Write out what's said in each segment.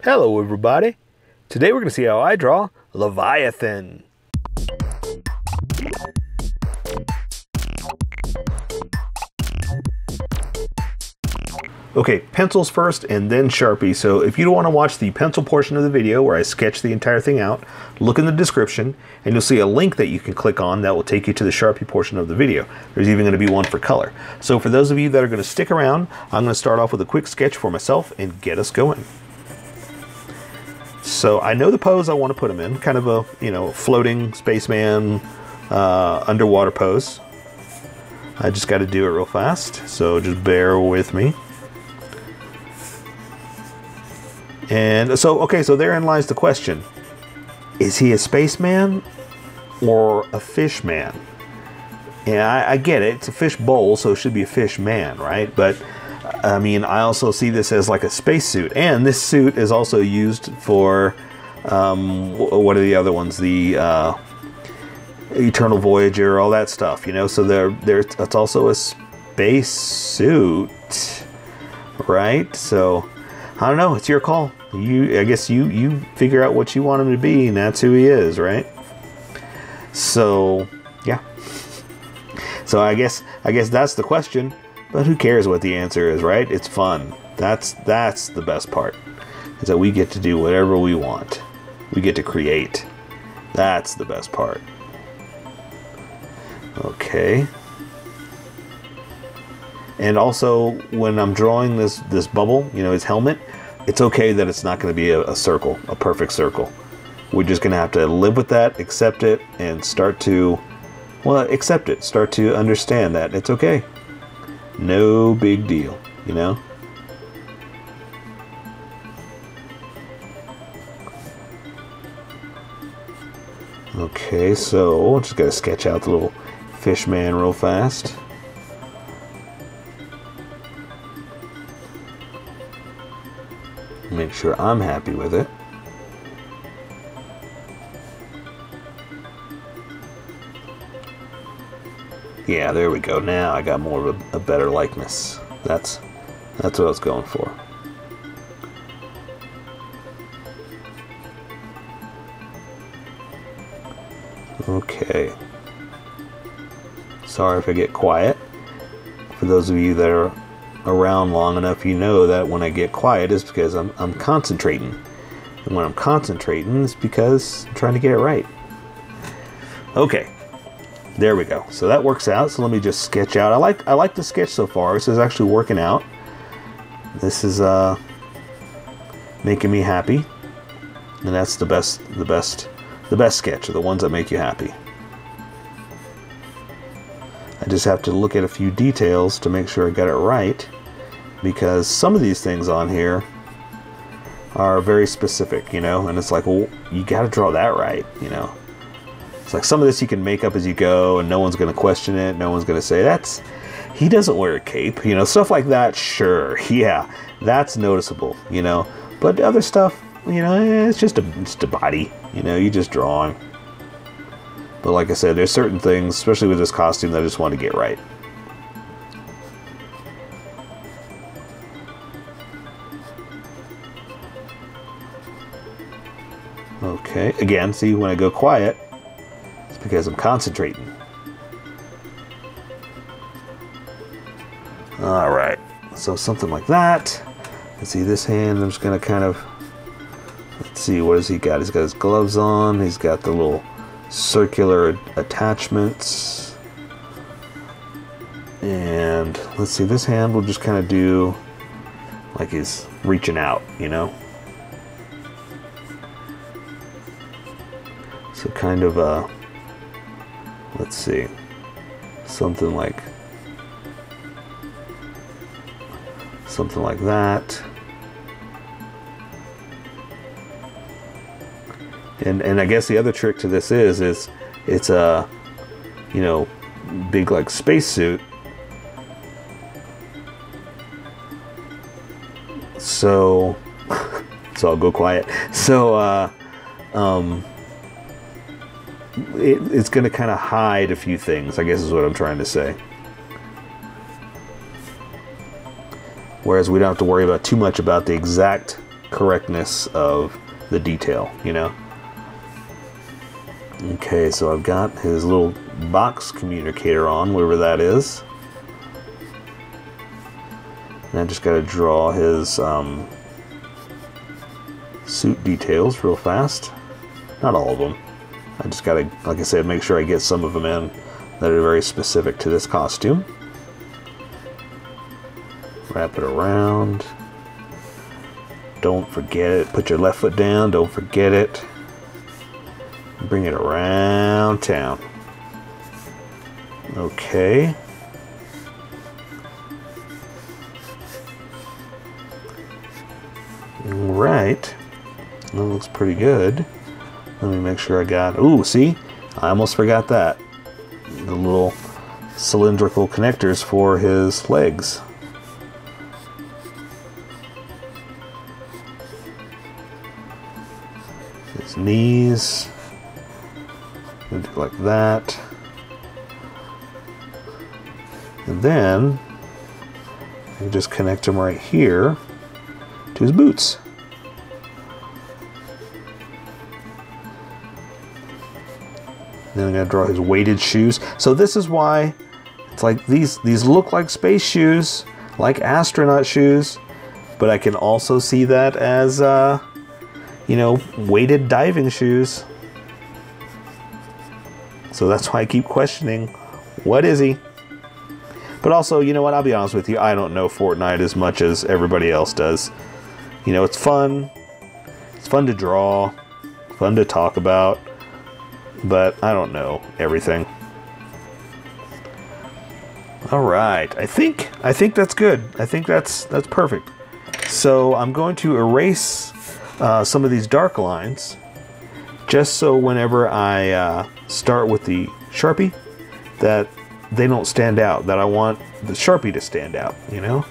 Hello everybody! Today we're going to see how I draw Leviathan. Okay, pencils first and then Sharpie. So if you don't want to watch the pencil portion of the video where I sketch the entire thing out, look in the description and you'll see a link that you can click on that will take you to the Sharpie portion of the video. There's even going to be one for color. So for those of you that are going to stick around, I'm going to start off with a quick sketch for myself and get us going. So I know the pose I want to put him in, kind of a, floating spaceman underwater pose. I just got to do it real fast, so just bear with me. And so, okay, so therein lies the question. Is he a spaceman or a fish man? Yeah, I get it. It's a fish bowl, so it should be a fish man, right? But I mean, I also see this as like a spacesuit, and this suit is also used for what are the other ones? The Eternal Voyager, all that stuff, So it's also a space suit, right? So I don't know. It's your call. I guess you figure out what you want him to be, and that's who he is, right? So yeah. So I guess that's the question. But who cares what the answer is, right? It's fun. That's the best part, is that we get to do whatever we want. We get to create. That's the best part. Okay. And also, when I'm drawing this bubble, his helmet, it's okay that it's not going to be a circle, a perfect circle. We're just going to have to live with that, accept it, and start to understand that it's okay. No big deal, Okay, so just gotta sketch out the little fish man real fast. Make sure I'm happy with it. Yeah, there we go. Now I got more of a better likeness. That's what I was going for. Okay. Sorry if I get quiet. For those of you that are around long enough, you know that when I get quiet is because I'm concentrating. And when I'm concentrating, it's because I'm trying to get it right. Okay. There we go. So that works out. So let me just sketch out. I like the sketch so far. This is actually working out. This is making me happy. And that's the best sketch, are the ones that make you happy. I just have to look at a few details to make sure I got it right, because some of these things on here are very specific, and it's like, well, you got to draw that right, It's like some of this you can make up as you go, and no one's going to question it. No one's going to say, he doesn't wear a cape, stuff like that. Sure, yeah, that's noticeable, But other stuff, it's just a body, you just drawing. But like I said, there's certain things, especially with this costume, that I just want to get right. Okay, again, see, when I go quiet, because I'm concentrating. Alright, so something like that. Let's see, this hand, I'm just going to kind of, let's see, what has he got? He's got his gloves on, he's got the little circular attachments. And let's see, this hand will just kind of do like he's reaching out, So kind of let's see, something like that. And I guess the other trick to this is it's a big like spacesuit. So I'll go quiet. So it's going to kind of hide a few things, I guess is what I'm trying to say. Whereas we don't have to worry about too much about the exact correctness of the detail, you know. Okay, so I've got his little box communicator on, whatever that is. And I just got to draw his suit details real fast. Not all of them. I just got to, like I said, make sure I get some of them in that are very specific to this costume. Wrap it around. Don't forget it. Put your left foot down. Don't forget it. Bring it around town. Okay. Right. That looks pretty good. Let me make sure I got... Ooh, see? I almost forgot that. The little cylindrical connectors for his legs. His knees. Do like that. And then you just connect him right here to his boots. Then I'm going to draw his weighted shoes. So this is why it's like these look like space shoes, like astronaut shoes, but I can also see that as, you know, weighted diving shoes. So that's why I keep questioning, what is he? But also, you know what, I'll be honest with you, I don't know Fortnite as much as everybody else does. You know, it's fun. It's fun to draw, fun to talk about. But I don't know everything. All right, I think that's good. I think that's perfect. So I'm going to erase some of these dark lines, just so whenever I start with the Sharpie, that they don't stand out. That I want the Sharpie to stand out. You know.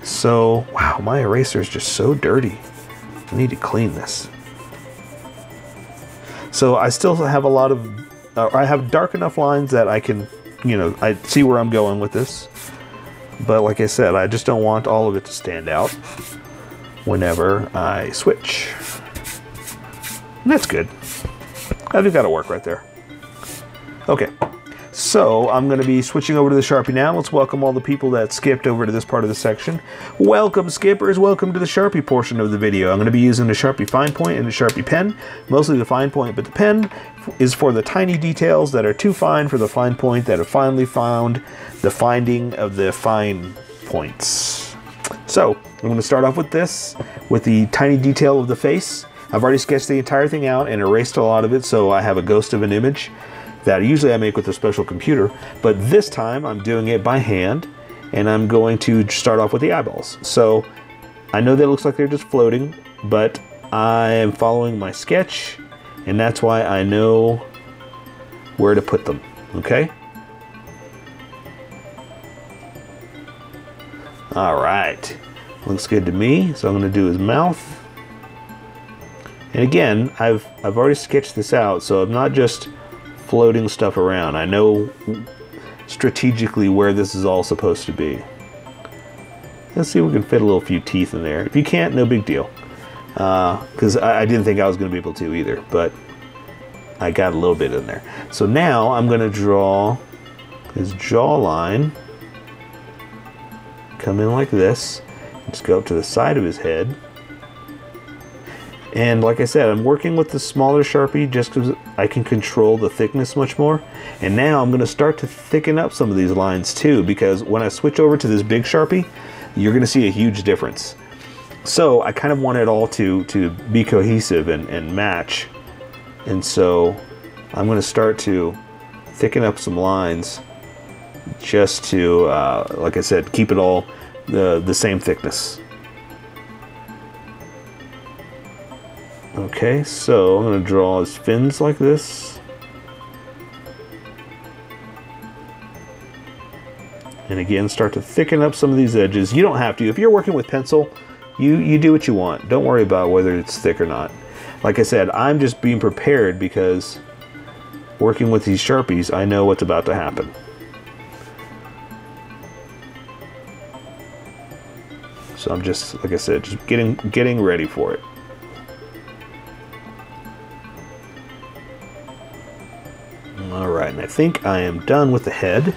So wow, my eraser is just so dirty. I need to clean this. So I still have a lot of, I have dark enough lines that I can, you know, I see where I'm going with this. But like I said, I just don't want all of it to stand out whenever I switch. And that's good. I think that'll work right there. Okay. So I'm going to be switching over to the Sharpie now. Let's welcome all the people that skipped over to this part of the section. Welcome, skippers. Welcome to the Sharpie portion of the video. I'm going to be using the Sharpie fine point and the Sharpie pen. Mostly the fine point, but the pen is for the tiny details that are too fine for the fine point that have finally found the finding of the fine points. So I'm going to start off with this, with the tiny detail of the face. I've already sketched the entire thing out and erased a lot of it, so I have a ghost of an image that usually I make with a special computer, but this time I'm doing it by hand, and I'm going to start off with the eyeballs. So I know that looks like they're just floating, but I am following my sketch, and that's why I know where to put them, okay? All right, looks good to me. So I'm gonna do his mouth. And again, I've already sketched this out, so I'm not just floating stuff around. I know strategically where this is all supposed to be. Let's see if we can fit a little few teeth in there. If you can't, no big deal. Because I didn't think I was going to be able to either, but I got a little bit in there. So now I'm going to draw his jawline. Come in like this. Just go up to the side of his head. And like I said, I'm working with the smaller Sharpie just because I can control the thickness much more. And now I'm going to start to thicken up some of these lines too, because when I switch over to this big Sharpie, you're going to see a huge difference. So I kind of want it all to be cohesive and match. And so I'm going to start to thicken up some lines just to, like I said, keep it all the same thickness. Okay, so I'm going to draw his fins like this. And again, start to thicken up some of these edges. You don't have to. If you're working with pencil, you do what you want. Don't worry about whether it's thick or not. Like I said, I'm just being prepared because working with these Sharpies, I know what's about to happen. So I'm just, like I said, just getting ready for it. All right, and I think I am done with the head.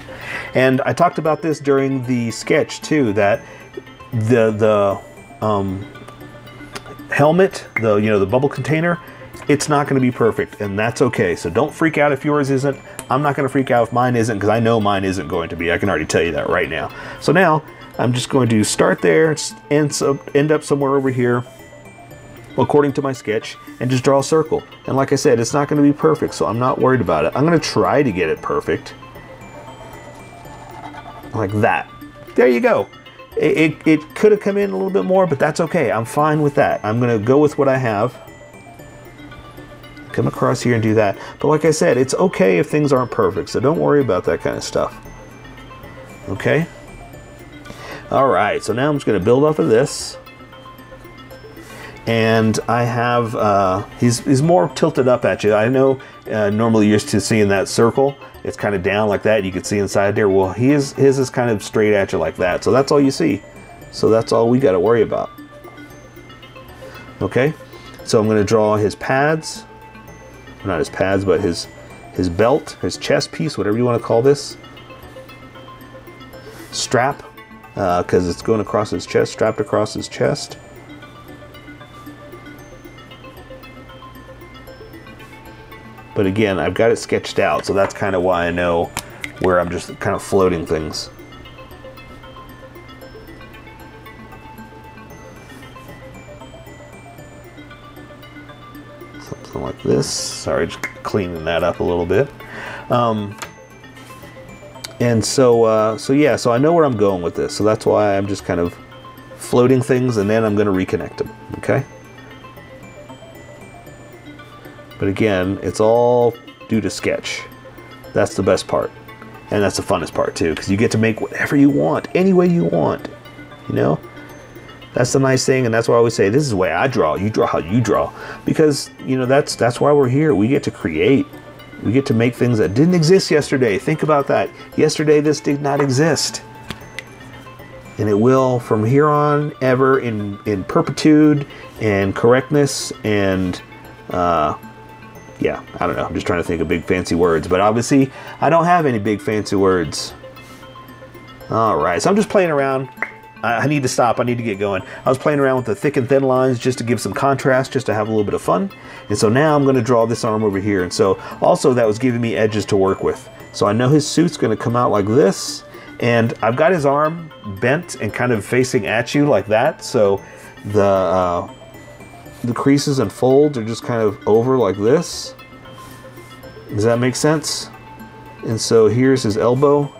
And I talked about this during the sketch too, that the helmet, the bubble container, it's not going to be perfect, and that's okay. So don't freak out if yours isn't. I'm not going to freak out if mine isn't, because I know mine isn't going to be. I can already tell you that right now. So now I'm just going to start there, end up somewhere over here, according to my sketch, and just draw a circle. And like I said, it's not going to be perfect, so I'm not worried about it. I'm going to try to get it perfect. Like that. There you go. It could have come in a little bit more, but that's okay. I'm fine with that. I'm going to go with what I have. Come across here and do that. But like I said, it's okay if things aren't perfect, so don't worry about that kind of stuff. Okay? Alright, so now I'm just going to build off of this. And I have, he's more tilted up at you. I know normally you're used to seeing that circle. It's kind of down like that. You can see inside there. Well, his is kind of straight at you like that. So that's all you see. So that's all we got to worry about. Okay? So I'm going to draw his pads. Not his pads, but his belt, his chest piece, whatever you want to call this. Strap, because it's going across his chest, strapped across his chest. But again, I've got it sketched out, so that's kind of why I know where I'm just kind of floating things. Something like this. Sorry, just cleaning that up a little bit. And so yeah, so I know where I'm going with this. So that's why I'm just kind of floating things, and then I'm going to reconnect them. Okay. But again, it's all due to sketch. That's the best part. And that's the funnest part too, because you get to make whatever you want, any way you want. You know? That's the nice thing, and that's why I always say, this is the way I draw. You draw how you draw. Because, you know, that's why we're here. We get to create. We get to make things that didn't exist yesterday. Think about that. Yesterday, this did not exist. And it will from here on ever in perpetuity and correctness and yeah, I don't know. I'm just trying to think of big fancy words, but obviously I don't have any big fancy words. All right, so I'm just playing around. I need to stop. I need to get going. I was playing around with the thick and thin lines just to give some contrast, just to have a little bit of fun. And so now I'm going to draw this arm over here. And so also that was giving me edges to work with. So I know his suit's going to come out like this. And I've got his arm bent and kind of facing at you like that. So the creases and folds are just kind of over like this. Does that make sense? And so here's his elbow.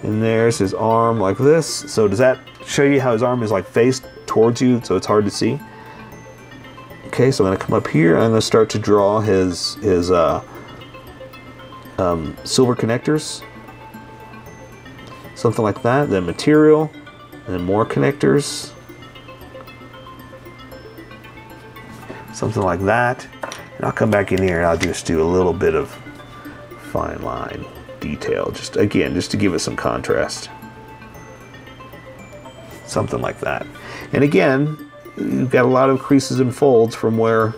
And there's his arm like this. So does that show you how his arm is like faced towards you so it's hard to see? Okay, so I'm going to come up here. I'm going to start to draw his silver connectors. Something like that. Then material. And then more connectors. Something like that. And I'll come back in here and I'll just do a little bit of fine line detail, just again, just to give it some contrast. Something like that. And again, you've got a lot of creases and folds from where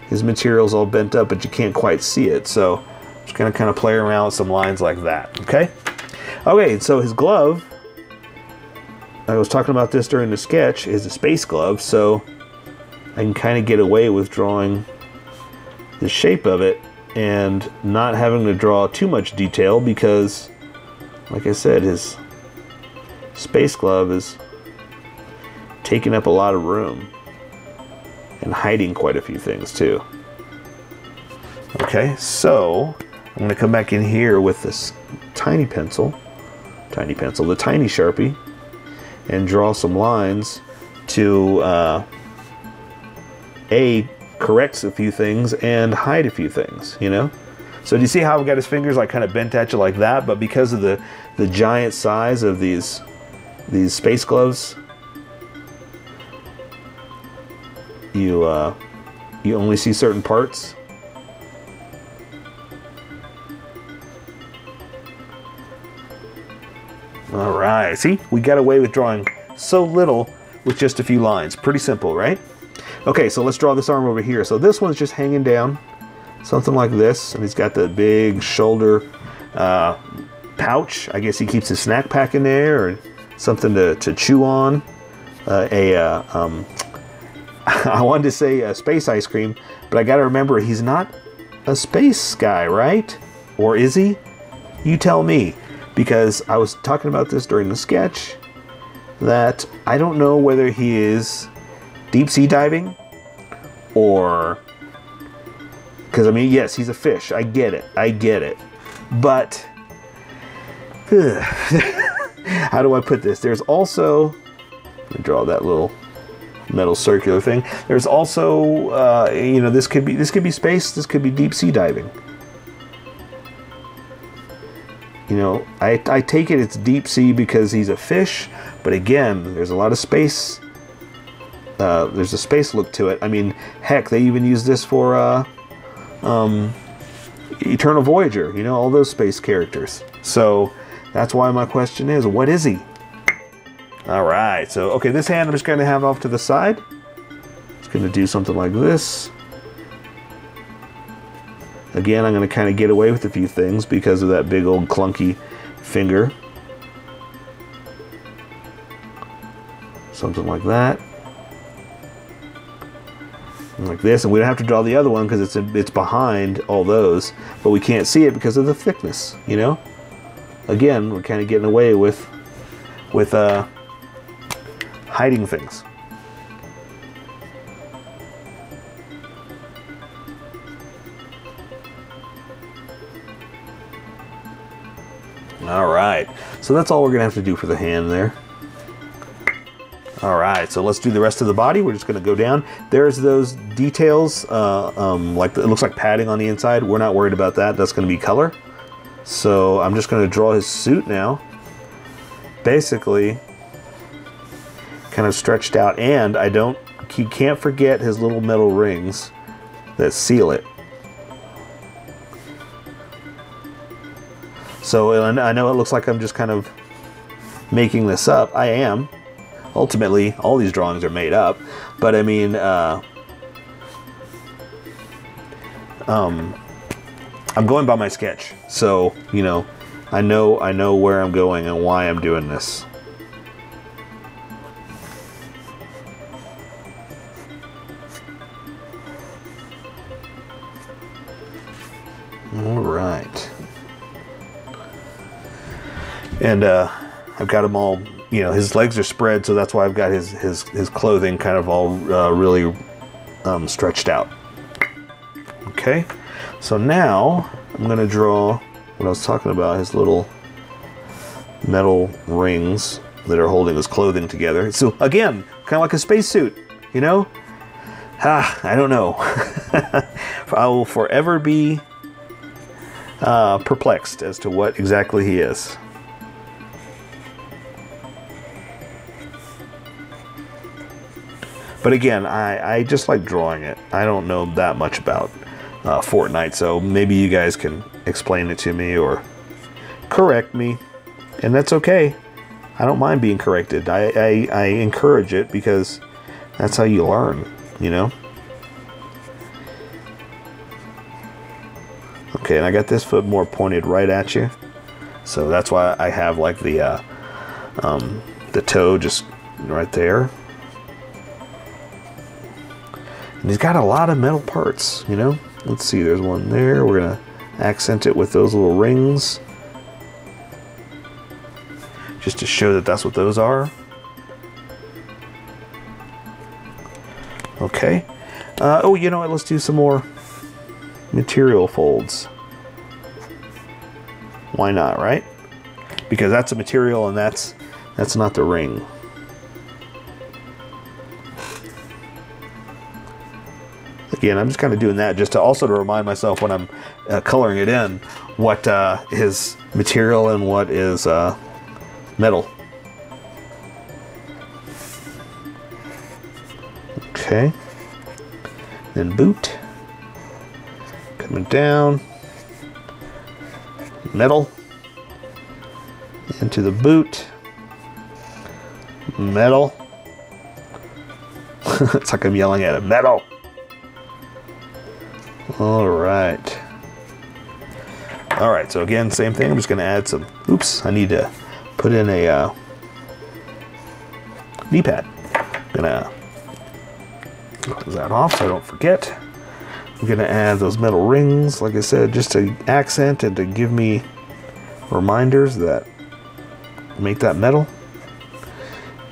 his material's all bent up, but you can't quite see it. So I'm just gonna kind of play around with some lines like that. Okay. Okay, so his glove, I was talking about this during the sketch, is a space glove, so I can kind of get away with drawing the shape of it and not having to draw too much detail because, like I said, his space glove is taking up a lot of room and hiding quite a few things too. Okay, so I'm going to come back in here with this tiny pencil, the tiny Sharpie, and draw some lines to corrects a few things and hide a few things, you know? So do you see how I've got his fingers like kind of bent at you like that? But because of the giant size of these space gloves, you only see certain parts. All right, see, we got away with drawing so little with just a few lines. Pretty simple, right? Okay, so let's draw this arm over here. So this one's just hanging down, something like this, and he's got the big shoulder pouch. I guess he keeps his snack pack in there, or something to chew on. I wanted to say a space ice cream, but I got to remember he's not a space guy, right? Or is he? You tell me, because I was talking about this during the sketch, that I don't know whether he is deep sea diving, or, because I mean, yes, he's a fish. I get it. But how do I put this? There's also, let me draw that little metal circular thing. There's also, you know, this could be space. This could be deep sea diving. You know, I take it it's deep sea because he's a fish, but again, there's a lot of space. There's a space look to it. I mean, heck, they even use this for Eternal Voyager. You know, all those space characters. So that's why my question is, what is he? All right, so, okay, this hand I'm just going to have off to the side. Just going to do something like this. Again, I'm going to kind of get away with a few things because of that big old clunky finger. Something like that. And like this, and we don't have to draw the other one because it's behind all those, but we can't see it because of the thickness, you know? Again, we're kind of getting away with hiding things. All right, so that's all we're gonna have to do for the hand there. All right, so let's do the rest of the body. We're just gonna go down. There's those details, like it looks like padding on the inside. We're not worried about that. That's gonna be color. So I'm just gonna draw his suit now. Basically, kind of stretched out, and you can't forget his little metal rings that seal it. So I know it looks like I'm just kind of making this up. I am. Ultimately, all these drawings are made up, but I mean, I'm going by my sketch, so you know, I know where I'm going and why I'm doing this. All right, and I've got them all. You know, his legs are spread, so that's why I've got his clothing kind of all really stretched out. Okay, so now I'm going to draw what I was talking about, his little metal rings that are holding his clothing together. So again, kind of like a spacesuit, you know? I don't know. I will forever be perplexed as to what exactly he is. But again, I just like drawing it. I don't know that much about Fortnite, so maybe you guys can explain it to me or correct me, and that's okay. I don't mind being corrected. I encourage it because that's how you learn, you know? Okay, and I got this foot more pointed right at you, so that's why I have like the toe just right there. And he's got a lot of metal parts, you know? Let's see, there's one there. We're going to accent it with those little rings, just to show that that's what those are. Okay. Oh, you know what? Let's do some more material folds. Why not, right? Because that's a material and that's not the ring. Again, I'm just kind of doing that just to also to remind myself when I'm coloring it in what is material and what is metal. Okay. Then boot. Coming down. Metal. Into the boot. Metal. It's like I'm yelling at a metal. All right. All right, so again, same thing. I'm just gonna add some, oops, I need to put in a knee pad. I'm gonna close that off so I don't forget. I'm gonna add those metal rings, like I said, just to accent and to give me reminders that make that metal.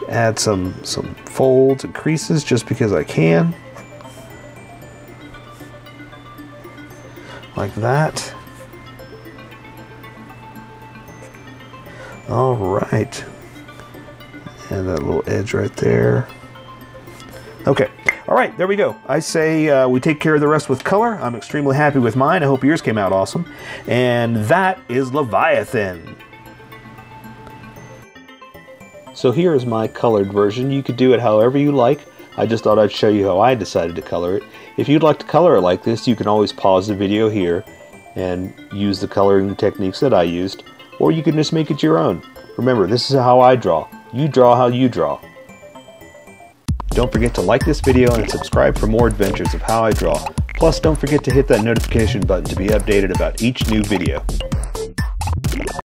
Add some folds and creases just because I can. Like that. All right. And that little edge right there. Okay. All right, there we go. I say we take care of the rest with color. I'm extremely happy with mine. I hope yours came out awesome. And that is Leviathan. So here is my colored version. You could do it however you like. I just thought I'd show you how I decided to color it. If you'd like to color it like this, you can always pause the video here and use the coloring techniques that I used, or you can just make it your own. Remember, this is how I draw. You draw how you draw. Don't forget to like this video and subscribe for more adventures of how I draw. Plus, don't forget to hit that notification button to be updated about each new video.